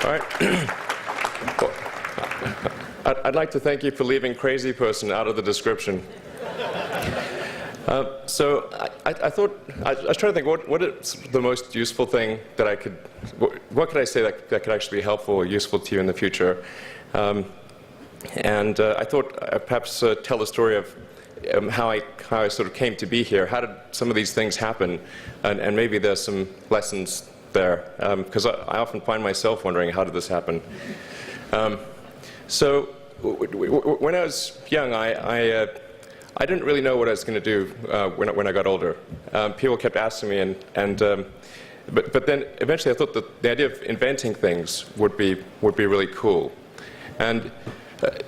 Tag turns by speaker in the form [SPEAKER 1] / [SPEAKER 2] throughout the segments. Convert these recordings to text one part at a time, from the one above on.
[SPEAKER 1] All right. Well, I'd like to thank you for leaving crazy person out of the description. So I thought, I was trying to think, what is the most useful thing that I could, what could I say that could actually be helpful or useful to you in the future? And I thought I'd perhaps tell the story of how I sort of came to be here. How did some of these things happen? And maybe there's some lessons there, because I often find myself wondering, how did this happen? So when I was young, I didn't really know what I was going to do when I got older. People kept asking me, but then eventually I thought that the idea of inventing things would be really cool. And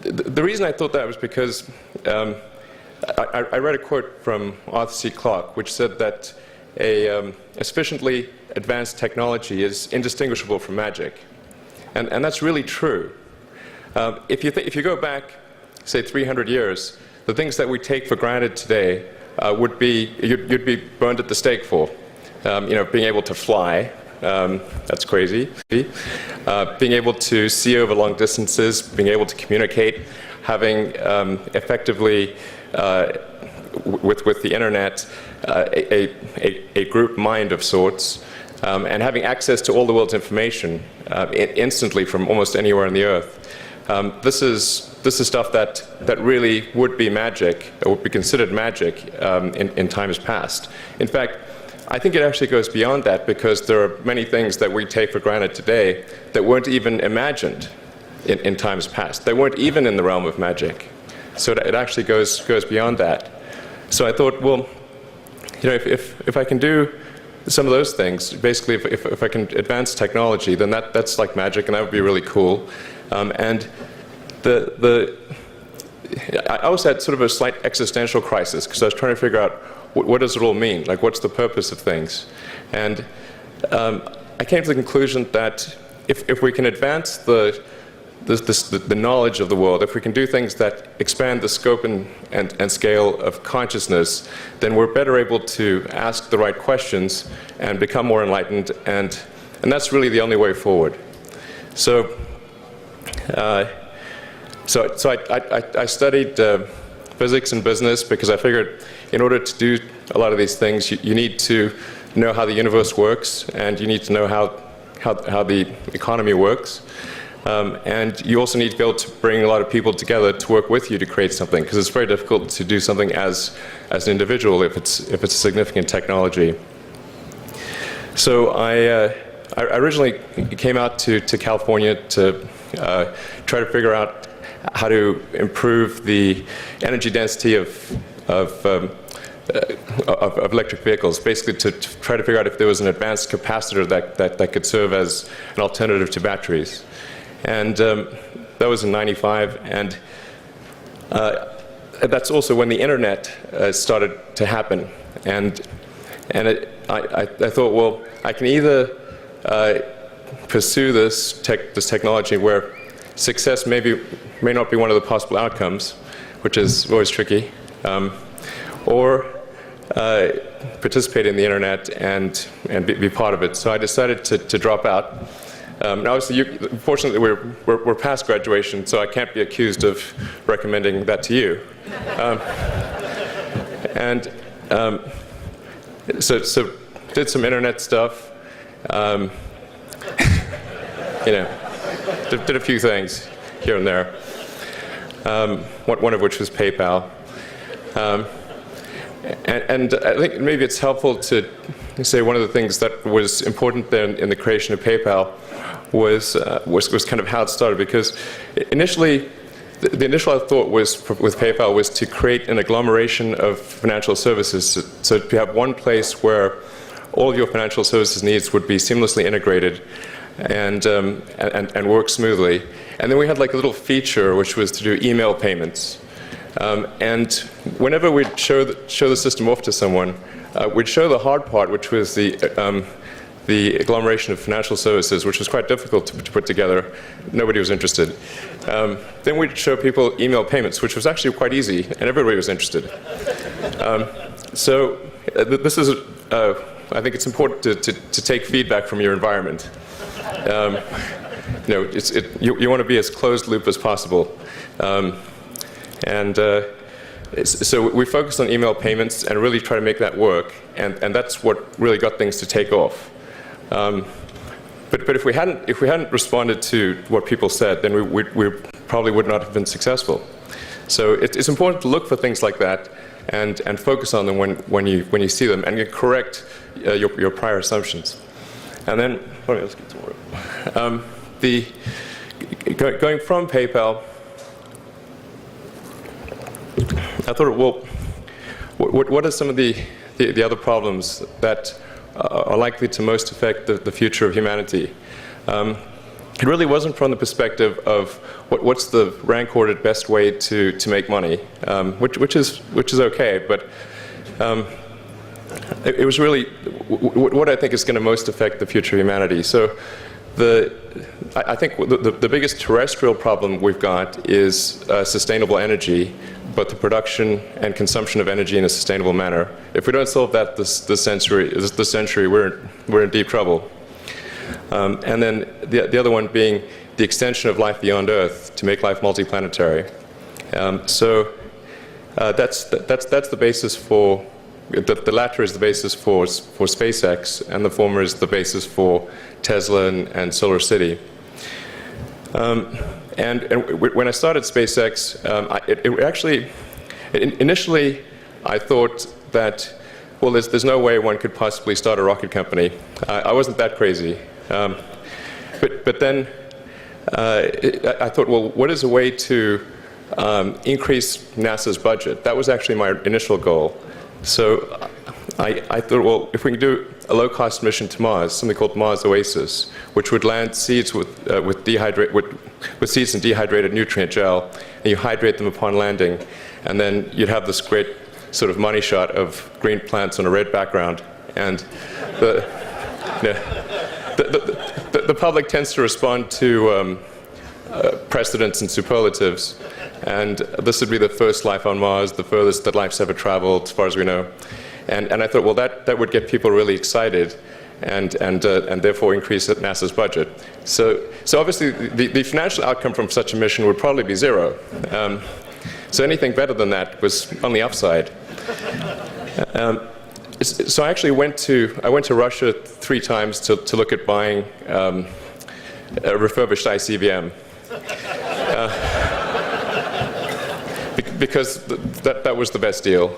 [SPEAKER 1] the reason I thought that was because I read a quote from Arthur C. Clarke, which said that a sufficiently advanced technology is indistinguishable from magic, and that's really true. If you go back, say, 300 years, the things that we take for granted today would be you'd be burned at the stake for. Being able to fly, that's crazy. Being able to see over long distances, being able to communicate, having effectively with the internet a group mind of sorts, and having access to all the world's information instantly from almost anywhere on the earth. This is stuff that really would be magic, or would be considered magic in times past. In fact, I think it actually goes beyond that, because there are many things that we take for granted today that weren't even imagined in times past. They weren't even in the realm of magic. So it actually goes beyond that. So I thought, well, if I can do some of those things, basically if I can advance technology, then that's like magic, and that would be really cool. And I also had sort of a slight existential crisis, because I was trying to figure out what does it all mean? Like, what's the purpose of things? And I came to the conclusion that if we can advance the knowledge of the world, if we can do things that expand the scope and scale of consciousness, then we're better able to ask the right questions and become more enlightened, and that's really the only way forward. So I studied physics and business, because I figured in order to do a lot of these things, you need to know how the universe works, and you need to know how the economy works. And you also need to be able to bring a lot of people together to work with you to create something, because it's very difficult to do something as an individual if it's a significant technology. So I originally came out to California to try to figure out how to improve the energy density of electric vehicles, basically to try to figure out if there was an advanced capacitor that could serve as an alternative to batteries. And that was in '95, and that's also when the internet started to happen. And I thought, well, I can either pursue this technology where success may not be one of the possible outcomes, which is always tricky, or participate in the internet and be part of it. So I decided to drop out. Now, obviously, fortunately, we're past graduation, so I can't be accused of recommending that to you. So did some internet stuff. Did a few things here and there. One of which was PayPal. And I think maybe it's helpful to say one of the things that was important then in the creation of PayPal was kind of how it started, because initially, the initial thought with PayPal was to create an agglomeration of financial services, so to have one place where all of your financial services needs would be seamlessly integrated and work smoothly. And then we had like a little feature which was to do email payments. And whenever we'd show the system off to someone, we'd show the hard part, which was the agglomeration of financial services, which was quite difficult to put together. Nobody was interested. Then we'd show people email payments, which was actually quite easy, and everybody was interested. So this is I think it's important to take feedback from your environment. You want to be as closed loop as possible. So we focused on email payments and really try to make that work, and that's what really got things to take off. But if we hadn't responded to what people said, then we probably would not have been successful. So it's important to look for things like that and focus on them when you see them, and you correct your prior assumptions. And then let's get some more. Going from PayPal, I thought, well, what are some of the other problems that are likely to most affect the future of humanity? It really wasn't from the perspective of what's the rank-ordered best way to make money, which is okay, but it was really what I think is going to most affect the future of humanity. So I think the biggest terrestrial problem we've got is sustainable energy, but the production and consumption of energy in a sustainable manner. If we don't solve that this century, we're in deep trouble. And then the other one being the extension of life beyond Earth to make life multiplanetary. So that's the basis for the latter is the basis for SpaceX, and the former is the basis for Tesla and Solar City. And when I started SpaceX, initially I thought that, well, there's no way one could possibly start a rocket company. I wasn't that crazy. But then I thought, well, what is a way to increase NASA's budget? That was actually my initial goal. So I thought, well, if we can do a low-cost mission to Mars, something called Mars Oasis, which would land seeds with seeds and dehydrated nutrient gel, and you hydrate them upon landing, and then you'd have this great sort of money shot of green plants on a red background, and the public tends to respond to precedents and superlatives, and this would be the first life on Mars, the furthest that life's ever traveled, as far as we know. And I thought, well, that would get people really excited, and therefore increase NASA's budget. So obviously, the financial outcome from such a mission would probably be zero. So anything better than that was on the upside. So I actually went to Russia 3 times to look at buying a refurbished ICBM. Because that was the best deal.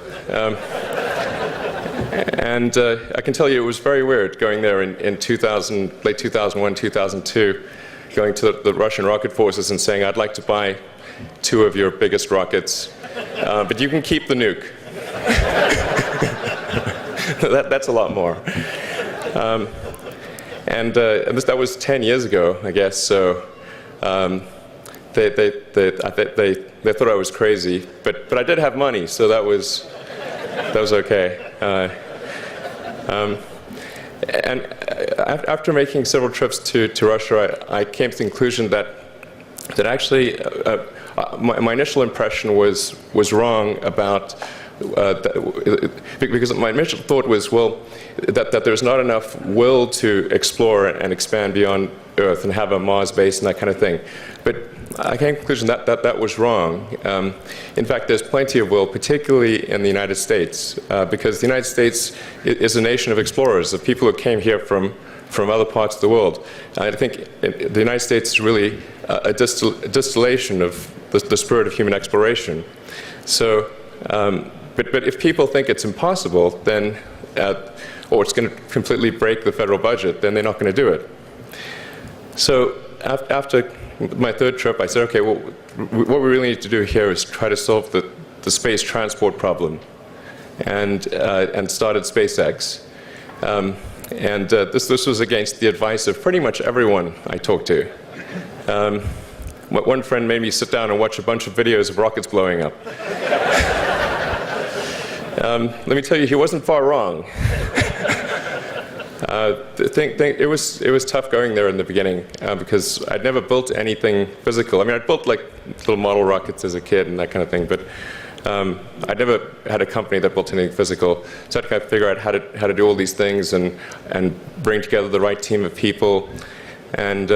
[SPEAKER 1] And I can tell you it was very weird going there in late 2001, 2002, going to the Russian rocket forces and saying, I'd like to buy 2 of your biggest rockets, but you can keep the nuke. That's a lot more. And that was 10 years ago, I guess, so they thought I was crazy, but I did have money, so that was okay. And after making several trips to Russia, I came to the conclusion that actually my initial impression was wrong about because my initial thought was, well, that there's not enough will to explore and expand beyond Earth and have a Mars base and that kind of thing. But I came to the conclusion that was wrong. In fact, there's plenty of will, particularly in the United States, because the United States is a nation of explorers, of people who came here from other parts of the world. I think the United States is really a distillation of the spirit of human exploration. So, but if people think it's impossible, then, or it's going to completely break the federal budget, then they're not going to do it. So after my 3rd trip, I said, okay, well, what we really need to do here is try to solve the space transport problem, and started SpaceX. This was against the advice of pretty much everyone I talked to. One friend made me sit down and watch a bunch of videos of rockets blowing up. Let me tell you, he wasn't far wrong. It was tough going there in the beginning because I'd never built anything physical. I mean, I'd built like little model rockets as a kid and that kind of thing, but I'd never had a company that built anything physical, so I had to kind of figure out how to do all these things and bring together the right team of people, and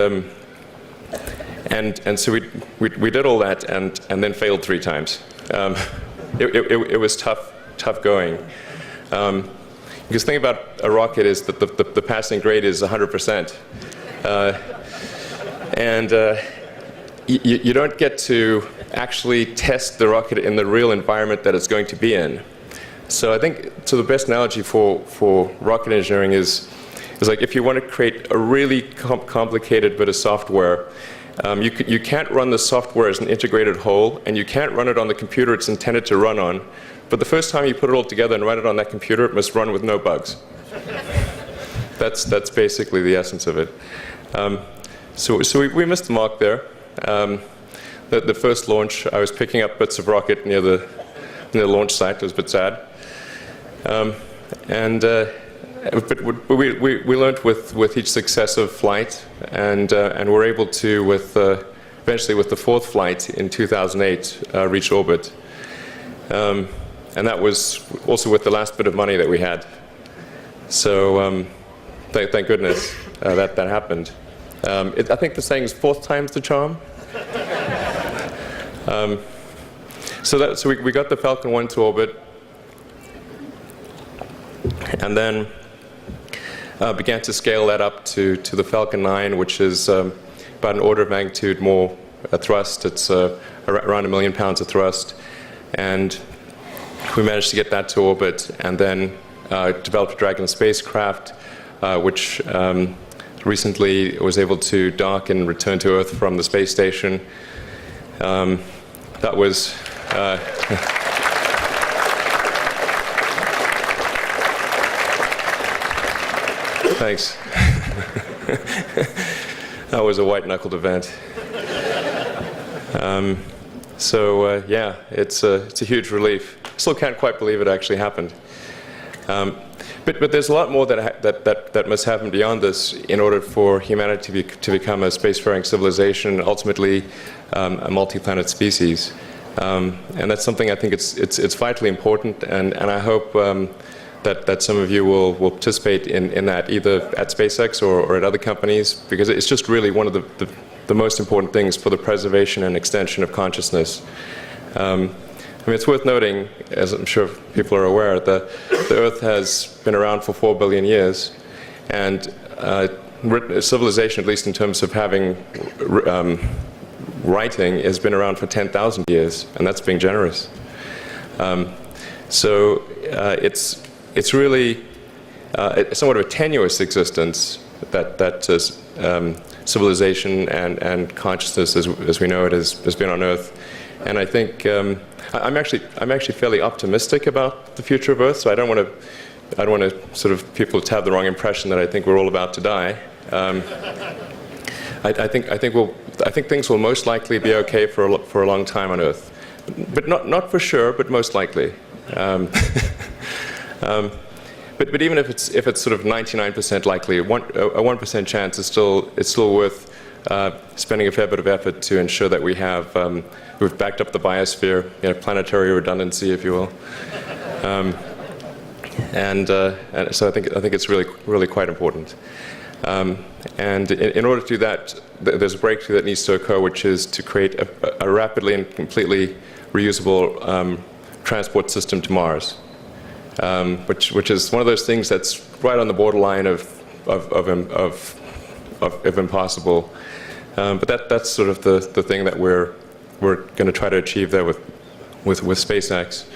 [SPEAKER 1] so we did all that and then failed 3 times. It was tough going. Because the thing about a rocket is that the passing grade is 100%, and you don't get to actually test the rocket in the real environment that it's going to be in. So I think the best analogy for rocket engineering is like if you want to create a really complicated bit of software, you can't run the software as an integrated whole, and you can't run it on the computer it's intended to run on. But the first time you put it all together and run it on that computer, it must run with no bugs. That's basically the essence of it. So we missed the mark there. The first launch, I was picking up bits of rocket near the launch site. It was a bit sad. But we learned with each successive flight, and were able to, eventually with the 4th flight in 2008, reach orbit. And that was also with the last bit of money that we had. So thank goodness that happened. I think the saying is 4th time's the charm. So we got the Falcon 1 to orbit, and then began to scale that up to the Falcon 9, which is about an order of magnitude more thrust. It's around 1 million pounds of thrust. And we managed to get that to orbit, and then developed a Dragon spacecraft, which recently was able to dock and return to Earth from the space station. That was thanks. That was a white-knuckled event. Yeah, it's a huge relief. Still can't quite believe it actually happened. But there's a lot more that must happen beyond this in order for humanity to become a spacefaring civilization, ultimately a multi-planet species. And that's something I think it's vitally important, and I hope that some of you will participate in that, either at SpaceX or at other companies, because it's just really one of the most important things for the preservation and extension of consciousness. I mean, it's worth noting, as I'm sure people are aware, the Earth has been around for 4 billion years, and civilization, at least in terms of having writing, has been around for 10,000 years, and that's being generous. So it's really somewhat of a tenuous existence that civilization and consciousness, as we know it, has been on Earth. And I think I'm actually fairly optimistic about the future of Earth. So I don't want to sort of people to have the wrong impression that I think we're all about to die. I think things will most likely be okay for a long time on Earth, but not for sure, but most likely. But even if it's sort of 99% likely, a 1% chance is still worth spending a fair bit of effort to ensure that we've backed up the biosphere, planetary redundancy, if you will. And so I think it's really quite important. And in order to do that, there's a breakthrough that needs to occur, which is to create a rapidly and completely reusable transport system to Mars, which is one of those things that's right on the borderline of impossible. But that's sort of the thing that we're going to try to achieve there with SpaceX.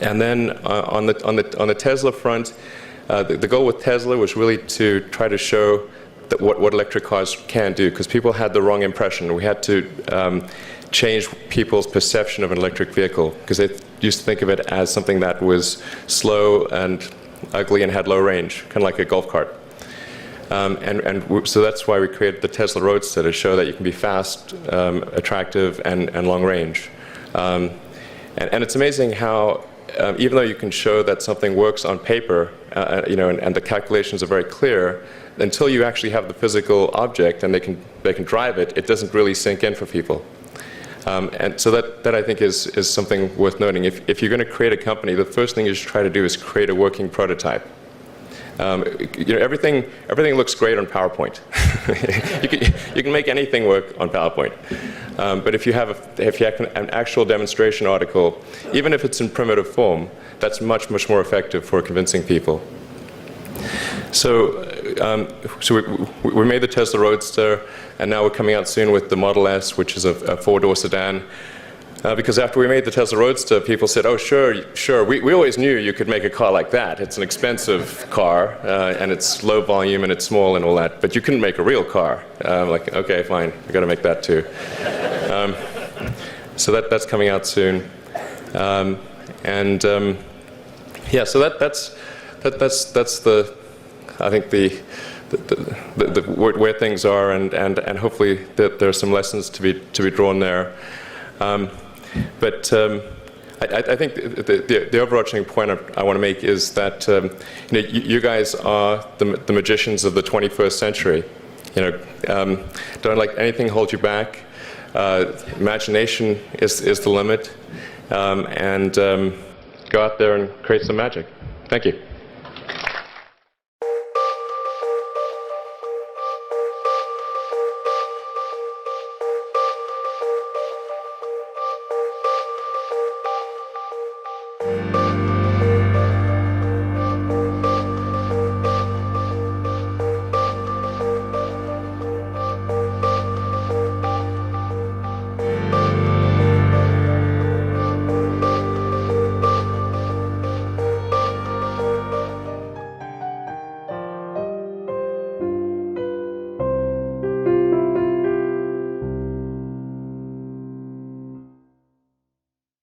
[SPEAKER 1] And then on the Tesla front, the goal with Tesla was really to try to show that what electric cars can do, because people had the wrong impression. We had to change people's perception of an electric vehicle, because they used to think of it as something that was slow and ugly and had low range, kind of like a golf cart. So that's why we created the Tesla Roadster, to show that you can be fast, attractive, and long range. And it's amazing how, even though you can show that something works on paper, and the calculations are very clear, until you actually have the physical object and they can drive it, it doesn't really sink in for people. And so that I think is something worth noting. If you're going to create a company, the first thing you should try to do is create a working prototype. Everything looks great on PowerPoint. you can make anything work on PowerPoint. But if you have an actual demonstration article, even if it's in primitive form, that's much more effective for convincing people. So we made the Tesla Roadster, and now we're coming out soon with the Model S, which is a four-door sedan. Because after we made the Tesla Roadster, people said, oh, sure, we always knew you could make a car like that. It's an expensive car, and it's low volume, and it's small, and all that. But you couldn't make a real car. Like, OK, fine, we've got to make that too. So that's coming out soon. Yeah, so that's the, I think where things are, and hopefully there are some lessons to be drawn there. But I think the overarching point I want to make is that you guys are the magicians of the 21st century. Don't let anything hold you back. Imagination is the limit, and go out there and create some magic. Thank you.